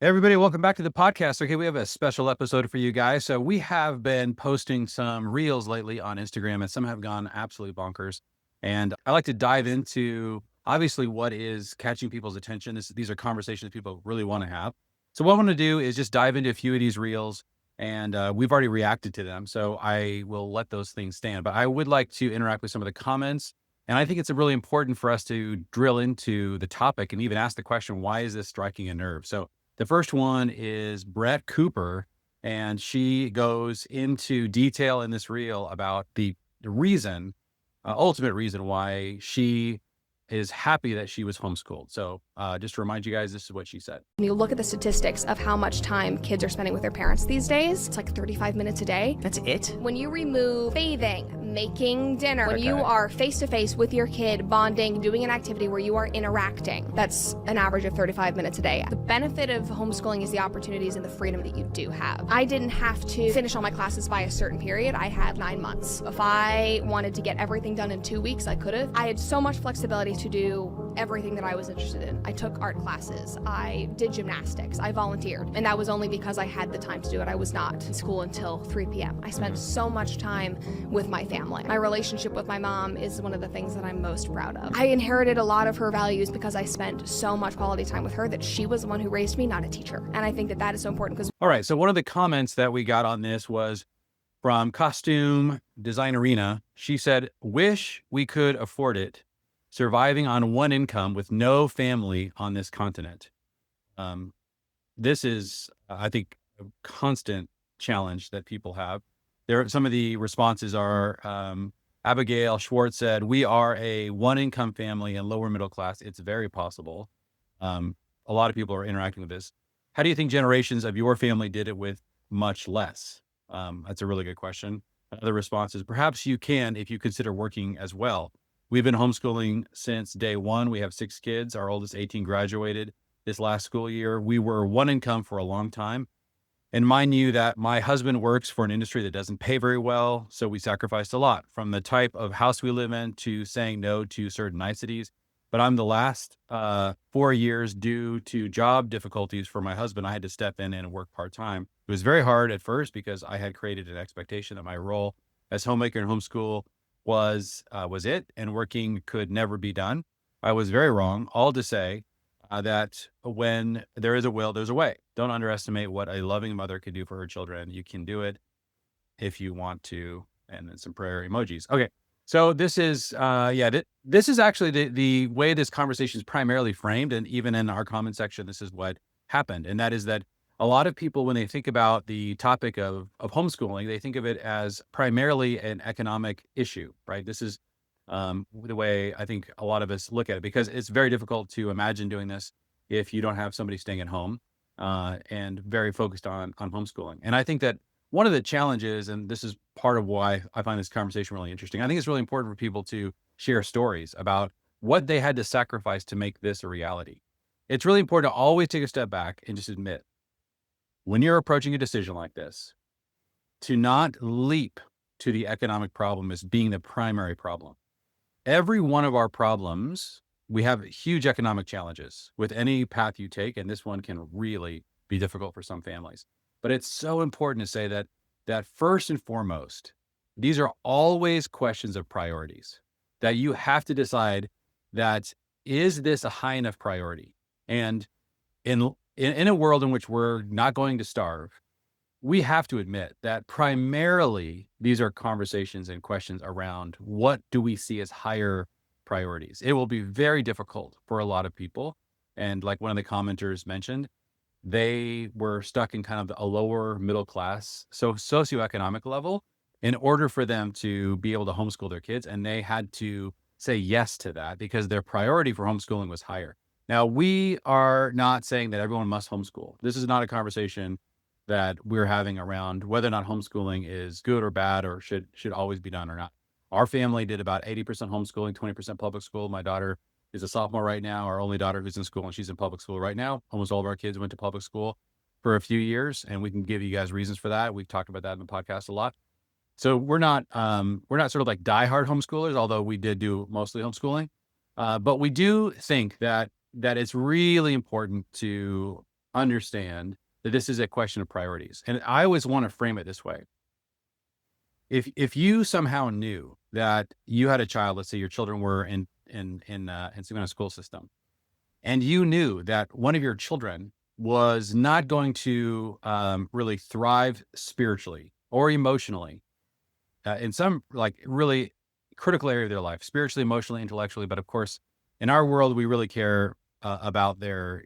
Hey everybody, welcome back to the podcast. Okay, we have a special episode for you guys. So we have been posting some reels lately on Instagram, and some have gone absolutely bonkers. And I like to dive into obviously what is catching people's attention. These are conversations people really want to have. So what I want to do is just dive into a few of these reels, and we've already reacted to them, so I will let those things stand. But I would like to interact with some of the comments, and I think it's really important for us to drill into the topic and even ask the question, why is this striking a nerve? So the first one is Brett Cooper, and she goes into detail in this reel about the reason, ultimate reason why she is happy that she was homeschooled. So just to remind you guys, this is what she said. When you look at the statistics of how much time kids are spending with their parents these days, it's like 35 minutes a day. That's it? When you remove bathing, making dinner, when you are face-to-face with your kid, bonding, doing an activity where you are interacting, that's an average of 35 minutes a day. The benefit of homeschooling is the opportunities and the freedom that you do have. I didn't have to finish all my classes by a certain period. I had 9 months. If I wanted to get everything done in 2 weeks, I could have. I had so much flexibility to do everything that I was interested in. I took art classes, I did gymnastics, I volunteered, and that was only because I had the time to do it. I was not in school until 3 p.m. I spent so much time with my family. My relationship with my mom is one of the things that I'm most proud of. I inherited a lot of her values because I spent so much quality time with her, that she was the one who raised me, not a teacher. And I think that that is so important because... All right, so one of the comments that we got on this was from Costume Designerina. She said, wish we could afford it, surviving on one income with no family on this continent. This is, I think, a constant challenge that people have. Some of the responses are, Abigail Schwartz said, we are a one income family and lower middle class. It's very possible. A lot of people are interacting with this. How do you think generations of your family did it with much less? That's a really good question. Another response is, perhaps you can if you consider working as well. We've been homeschooling since day one. We have 6 kids. Our oldest 18 graduated this last school year. We were one income for a long time. And mind you that my husband works for an industry that doesn't pay very well. So we sacrificed a lot, from the type of house we live in to saying no to certain niceties. But I'm the last 4 years, due to job difficulties for my husband, I had to step in and work part-time. It was very hard at first because I had created an expectation that my role as homemaker and homeschool was it, and working could never be done. I was very wrong. All to say that when there is a will, there's a way. Don't underestimate what a loving mother could do for her children. You can do it if you want to. And then some prayer emojis. Okay. So this is, this is actually the way this conversation is primarily framed. And even in our comment section, this is what happened. And that is that a lot of people, when they think about the topic of homeschooling, they think of it as primarily an economic issue, right? This is the way I think a lot of us look at it, because it's very difficult to imagine doing this if you don't have somebody staying at home, and very focused on homeschooling. And I think that one of the challenges, and this is part of why I find this conversation really interesting, I think it's really important for people to share stories about what they had to sacrifice to make this a reality. It's really important to always take a step back and just admit, when you're approaching a decision like this, to not leap to the economic problem as being the primary problem. Every one of our problems, we have huge economic challenges with any path you take, and this one can really be difficult for some families. But it's so important to say that first and foremost, these are always questions of priorities, that you have to decide that, is this a high enough priority? And in a world in which we're not going to starve, we have to admit that primarily these are conversations and questions around what do we see as higher priorities. It will be very difficult for a lot of people. And like one of the commenters mentioned, they were stuck in kind of a lower middle class, so socioeconomic level, in order for them to be able to homeschool their kids. And they had to say yes to that because their priority for homeschooling was higher. Now, we are not saying that everyone must homeschool. This is not a conversation that we're having around whether or not homeschooling is good or bad, or should always be done or not. Our family did about 80% homeschooling, 20% public school. My daughter is a sophomore right now, our only daughter who's in school, and she's in public school right now. Almost all of our kids went to public school for a few years, and we can give you guys reasons for that. We've talked about that in the podcast a lot. So we're not sort of like diehard homeschoolers, although we did do mostly homeschooling. But we do think that it's really important to understand that this is a question of priorities. And I always want to frame it this way. If you somehow knew that you had a child, let's say your children were in some kind of school system, and you knew that one of your children was not going to really thrive spiritually or emotionally in some like really critical area of their life, spiritually, emotionally, intellectually. But of course, in our world, we really care about their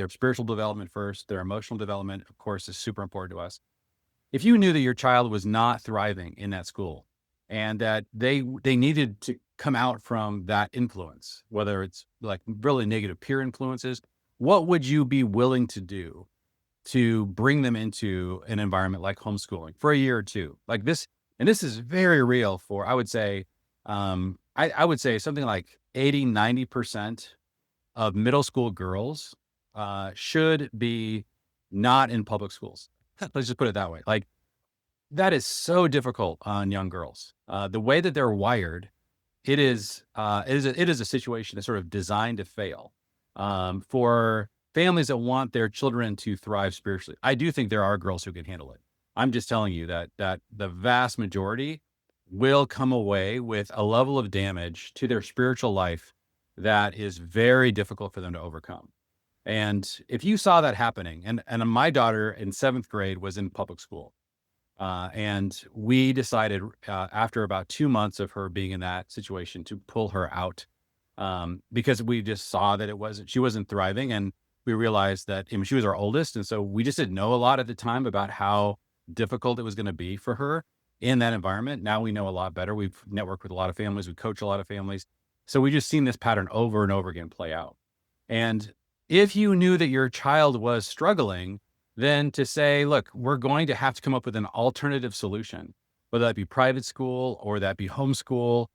spiritual development first. Their emotional development, of course, is super important to us. If you knew that your child was not thriving in that school and that they needed to come out from that influence, whether it's like really negative peer influences, what would you be willing to do to bring them into an environment like homeschooling for a year or two? Like this, and this is very real for, I would say, I would say something like 80-90% of middle school girls should be not in public schools. Let's just put it that way. Like that is so difficult on young girls. The way that they're wired, it is a situation that's sort of designed to fail for families that want their children to thrive spiritually. I do think there are girls who can handle it. I'm just telling you that the vast majority will come away with a level of damage to their spiritual life that is very difficult for them to overcome. And if you saw that happening, and my daughter in 7th grade was in public school, and we decided after about 2 months of her being in that situation to pull her out because we just saw that she wasn't thriving, and we realized that she was our oldest, and so we just didn't know a lot at the time about how difficult it was going to be for her in that environment. Now we know a lot better. We've networked with a lot of families, we coach a lot of families, so we just seen this pattern over and over again play out. And if you knew that your child was struggling, then to say, look, we're going to have to come up with an alternative solution, whether that be private school or that be homeschool,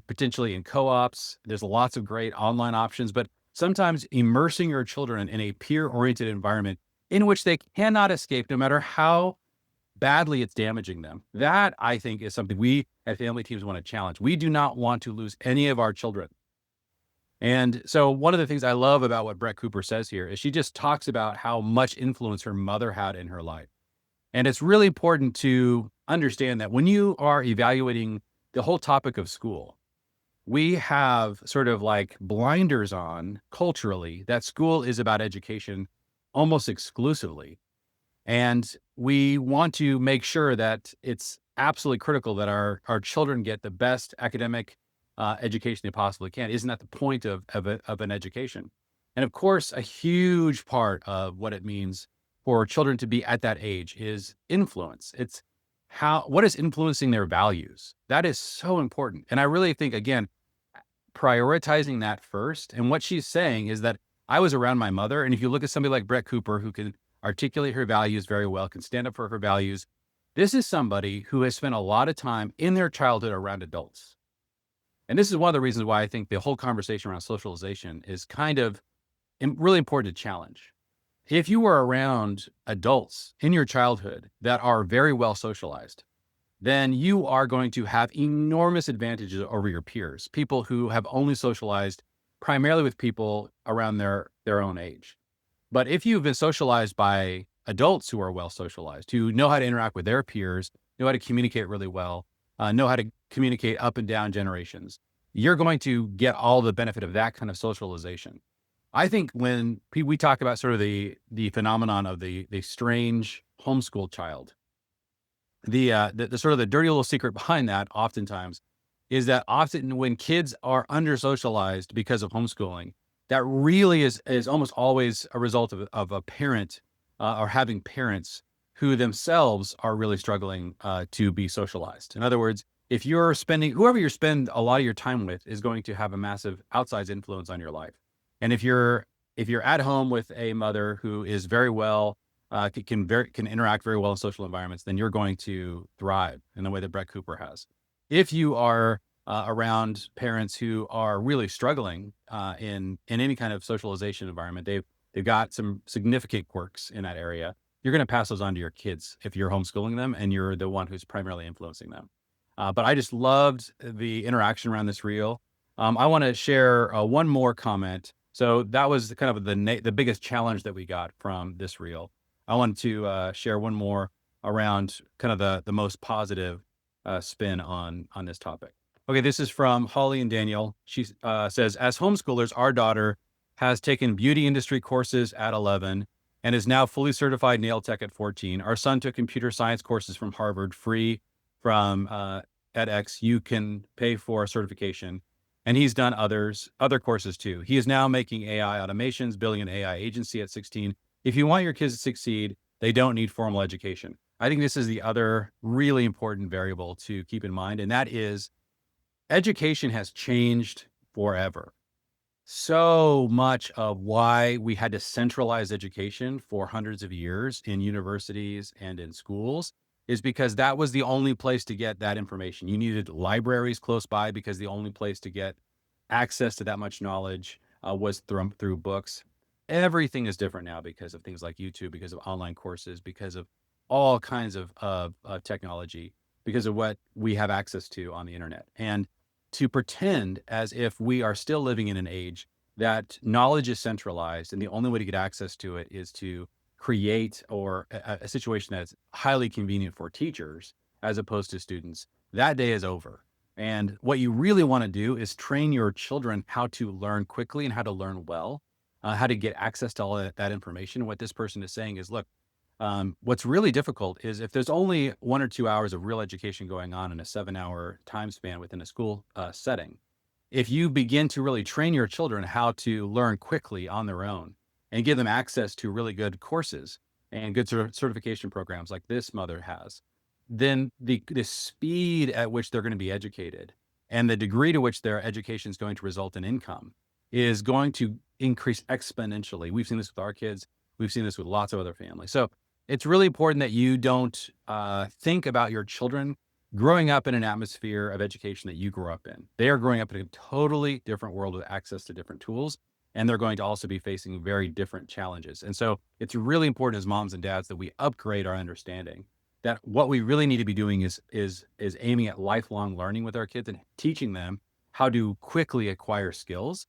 potentially in co-ops. There's lots of great online options, but sometimes immersing your children in a peer-oriented environment in which they cannot escape, no matter how badly it's damaging them. That, I think, is something we at family teams want to challenge. We do not want to lose any of our children. And so one of the things I love about what Brett Cooper says here is she just talks about how much influence her mother had in her life. And it's really important to understand that when you are evaluating the whole topic of school, we have sort of like blinders on culturally that school is about education almost exclusively. And we want to make sure that it's absolutely critical that our children get the best academic education they possibly can. Isn't that the point of an education? And of course, a huge part of what it means for children to be at that age is influence. It's what is influencing their values. That is so important. And I really think, again, prioritizing that first. And what she's saying is that I was around my mother. And if you look at somebody like Brett Cooper, who can articulate her values very well, can stand up for her values, this is somebody who has spent a lot of time in their childhood around adults. And this is one of the reasons why I think the whole conversation around socialization is kind of really important to challenge. If you were around adults in your childhood that are very well socialized, then you are going to have enormous advantages over your peers, people who have only socialized primarily with people around their own age. But if you've been socialized by adults who are well socialized, who know how to interact with their peers, know how to communicate really well, know how to communicate up and down generations, you're going to get all the benefit of that kind of socialization. I think when we talk about sort of the phenomenon of the strange homeschool child, the sort of the dirty little secret behind that oftentimes is that often when kids are under socialized because of homeschooling, that really is almost always a result of a parent or having parents who themselves are really struggling to be socialized. In other words, if you're whoever you spend a lot of your time with is going to have a massive outsized influence on your life. And if you're at home with a mother who is very well, can interact very well in social environments, then you're going to thrive in the way that Brett Cooper has. If you are around parents who are really struggling in any kind of socialization environment, they've got some significant quirks in that area, you're going to pass those on to your kids if you're homeschooling them and you're the one who's primarily influencing them. But I just loved the interaction around this reel. I want to share one more comment So that was kind of the biggest challenge that we got from this reel. I wanted to share one more around kind of the most positive spin on this topic. Okay, this is from Holly and Daniel. She says, as homeschoolers, our daughter has taken beauty industry courses at 11 and is now fully certified nail tech at 14. Our son took computer science courses from Harvard, free from edX. You can pay for a certification. And he's done other courses too. He is now making AI automations, building an AI agency at 16. If you want your kids to succeed, they don't need formal education. I think this is the other really important variable to keep in mind, and that is education has changed forever. So much of why we had to centralize education for hundreds of years in universities and in schools is because that was the only place to get that information. You needed libraries close by because the only place to get access to that much knowledge was through books. Everything is different now because of things like YouTube, because of online courses, because of all kinds of technology, because of what we have access to on the internet. And to pretend as if we are still living in an age that knowledge is centralized and the only way to get access to it is to create or a situation that's highly convenient for teachers as opposed to students, that day is over. And what you really want to do is train your children how to learn quickly and how to learn well, how to get access to all that information. What this person is saying is, look, what's really difficult is if there's only 1 or 2 hours of real education going on in a 7-hour time span within a school setting, if you begin to really train your children how to learn quickly on their own and give them access to really good courses and good certification programs like this mother has, then the speed at which they're going to be educated and the degree to which their education is going to result in income is going to increase exponentially. We've seen this with our kids. We've seen this with lots of other families. So it's really important that you don't think about your children growing up in an atmosphere of education that you grew up in. They are growing up in a totally different world with access to different tools, and they're going to also be facing very different challenges. And so it's really important as moms and dads that we upgrade our understanding that what we really need to be doing is aiming at lifelong learning with our kids and teaching them how to quickly acquire skills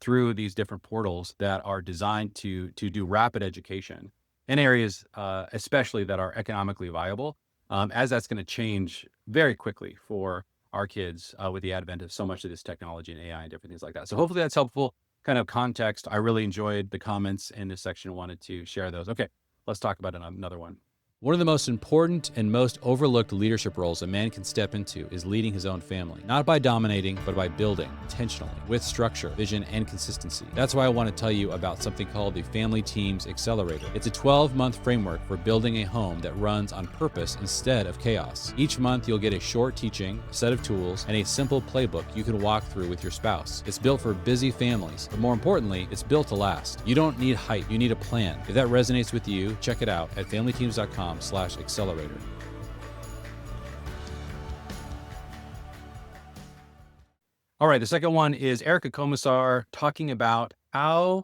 through these different portals that are designed to do rapid education in areas, especially that are economically viable, as that's going to change very quickly for our kids with the advent of so much of this technology and AI and different things like that. So hopefully that's helpful kind of context. I really enjoyed the comments in this section. Wanted to share those. Okay, let's talk about another one. One of the most important and most overlooked leadership roles a man can step into is leading his own family, not by dominating, but by building intentionally with structure, vision, and consistency. That's why I want to tell you about something called the Family Teams Accelerator. It's a 12-month framework for building a home that runs on purpose instead of chaos. Each month, you'll get a short teaching, a set of tools, and a simple playbook you can walk through with your spouse. It's built for busy families, but more importantly, it's built to last. You don't need hype, you need a plan. If that resonates with you, check it out at familyteams.com/accelerator. All right, the second one is Erica Komisar talking about how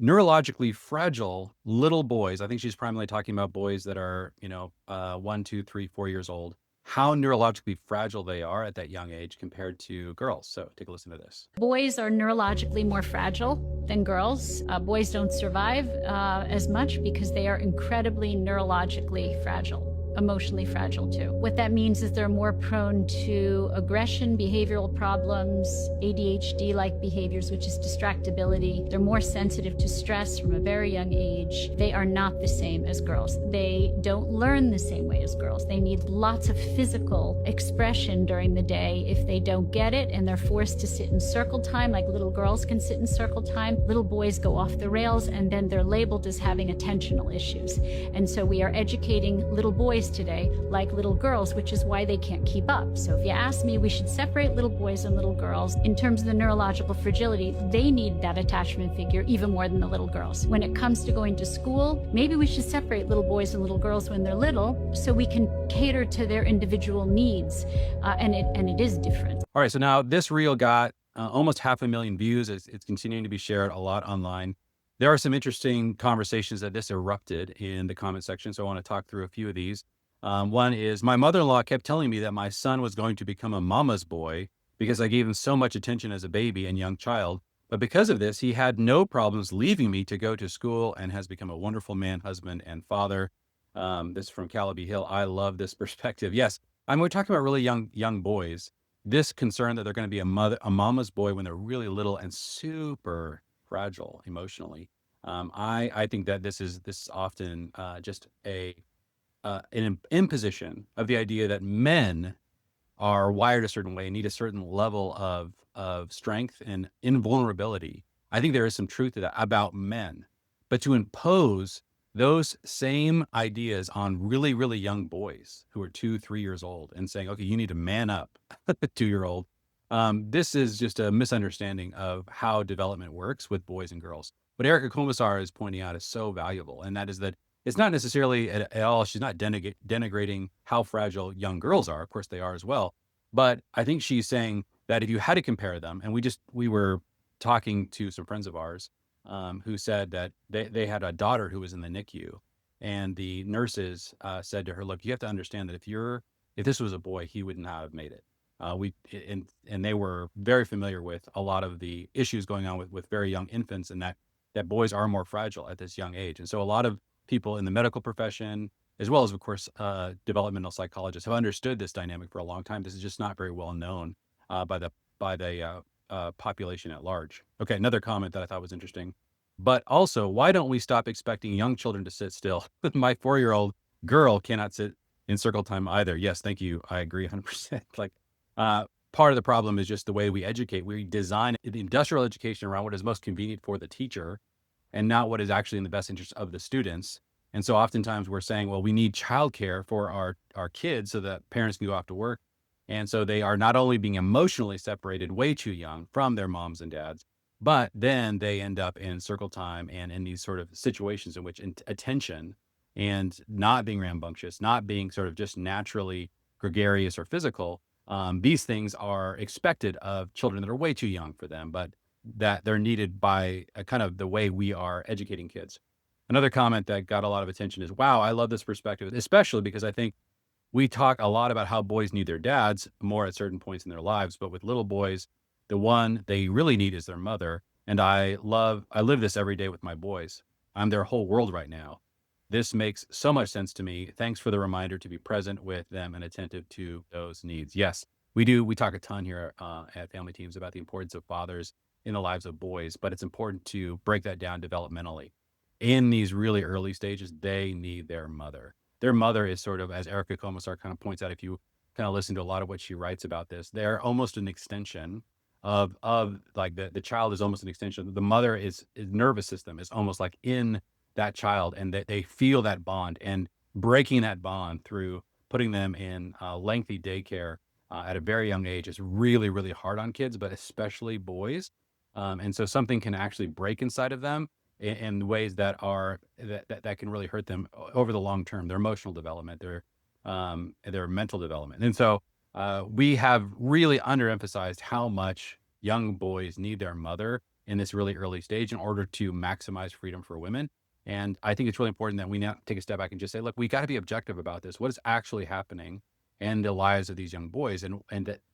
neurologically fragile little boys, I think she's primarily talking about boys that are, 1, 2, 3, 4 years old, how neurologically fragile they are at that young age compared to girls. So take a listen to this. Boys are neurologically more fragile than girls. Boys don't survive as much because they are incredibly neurologically fragile. Emotionally fragile too. What that means is they're more prone to aggression, behavioral problems, ADHD-like behaviors, which is distractibility. They're more sensitive to stress from a very young age. They are not the same as girls. They don't learn the same way as girls. They need lots of physical expression during the day. If they don't get it and they're forced to sit in circle time, like little girls can sit in circle time, little boys go off the rails and then they're labeled as having attentional issues. And so we are educating little boys today like little girls, which is why they can't keep up. So if you ask me, we should separate little boys and little girls. In terms of the neurological fragility, they need that attachment figure even more than the little girls. When it comes to going to school, maybe we should separate little boys and little girls when they're little so we can cater to their individual needs. And it is different. All right, so now this reel got almost 500,000 views. It's continuing to be shared a lot online. There are some interesting conversations that this erupted in the comment section, so I want to talk through a few of these. One is, my mother-in-law kept telling me that my son was going to become a mama's boy because I gave him so much attention as a baby and young child, But because of this, he had no problems leaving me to go to school and has become a wonderful man, husband, and father. This is from Calaby Hill. I love this perspective. Yes, we're talking about really young boys. This concern that they're going to be a mama's boy when they're really little and super fragile emotionally. I think that this is often just an imposition of the idea that men are wired a certain way, need a certain level of strength and invulnerability. I think there is some truth to that about men, but to impose those same ideas on really, really young boys who are 2, 3 years old and saying, okay, you need to man up, 2-year-old. This is just a misunderstanding of how development works with boys and girls. What Erica Komisar is pointing out is so valuable. And that is that it's not necessarily at all, she's not denigrating how fragile young girls are. Of course they are as well. But I think she's saying that if you had to compare them, and we were talking to some friends of ours who said that they had a daughter who was in the NICU, and the nurses said to her, look, you have to understand that if this was a boy, he would not have made it. And they were very familiar with a lot of the issues going on with very young infants, and that boys are more fragile at this young age. And so a lot of people in the medical profession, as well as, of course, developmental psychologists, have understood this dynamic for a long time. This is just not very well known by the population at large. Okay, another comment that I thought was interesting. But also, why don't we stop expecting young children to sit still? My 4-year-old girl cannot sit in circle time either. Yes, thank you. I agree 100%. Part of the problem is just the way we educate. We design the industrial education around what is most convenient for the teacher and not what is actually in the best interest of the students. And so oftentimes we're saying, well, we need childcare for our kids so that parents can go off to work. And so they are not only being emotionally separated way too young from their moms and dads, but then they end up in circle time and in these sort of situations in which attention and not being rambunctious, not being sort of just naturally gregarious or physical, these things are expected of children that are way too young for them, but that they're needed by kind of the way we are educating kids. Another comment that got a lot of attention is, wow, I love this perspective, especially because I think we talk a lot about how boys need their dads more at certain points in their lives, but with little boys, the one they really need is their mother. And I live this every day with my boys. I'm their whole world right now. This makes so much sense to me. Thanks for the reminder to be present with them and attentive to those needs. Yes, we do. We talk a ton here at Family Teams about the importance of fathers in the lives of boys, but it's important to break that down developmentally. In these really early stages, they need their mother. Their mother is sort of, as Erica Komisar kind of points out, if you kind of listen to a lot of what she writes about this, they're almost an extension of like the child is almost an extension. The mother is nervous system is almost like in that child, and they feel that bond, and breaking that bond through putting them in lengthy daycare at a very young age is really, really hard on kids, but especially boys. And so something can actually break inside of them in ways that can really hurt them over the long term, their emotional development, their mental development. And so we have really underemphasized how much young boys need their mother in this really early stage in order to maximize freedom for women. And I think it's really important that we now take a step back and just say, look, we got to be objective about this. What is actually happening in the lives of these young boys, and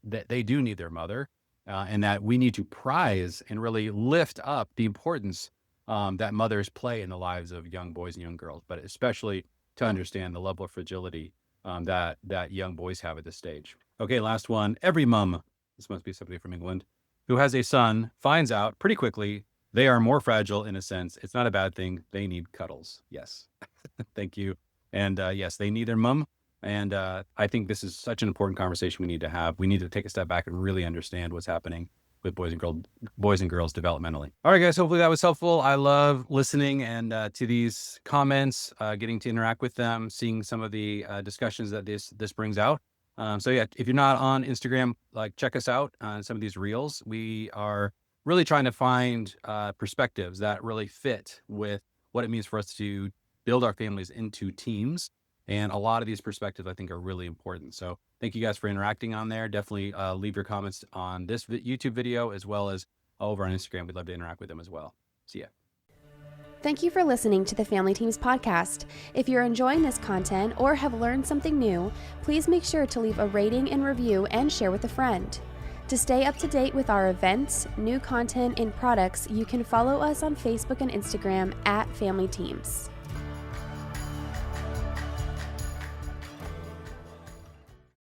that they do need their mother, and that we need to prize and really lift up the importance that mothers play in the lives of young boys and young girls, but especially to understand the level of fragility that young boys have at this stage. Okay, last one. Every mom, this must be somebody from England, who has a son finds out pretty quickly they are more fragile in a sense. It's not a bad thing. They need cuddles. Yes. Thank you. And yes, they need their mom. And I think this is such an important conversation we need to have. We need to take a step back and really understand what's happening with boys and girls developmentally. All right, guys, hopefully that was helpful. I love listening and to these comments, getting to interact with them, seeing some of the discussions that this brings out. So yeah, if you're not on Instagram, check us out on some of these reels. We are really trying to find perspectives that really fit with what it means for us to build our families into teams. And a lot of these perspectives, I think, are really important. So thank you guys for interacting on there. Definitely leave your comments on this YouTube video as well as over on Instagram. We'd love to interact with them as well. See ya. Thank you for listening to the Family Teams podcast. If you're enjoying this content or have learned something new, please make sure to leave a rating and review and share with a friend. To stay up to date with our events, new content, and products, you can follow us on Facebook and Instagram at Family Teams.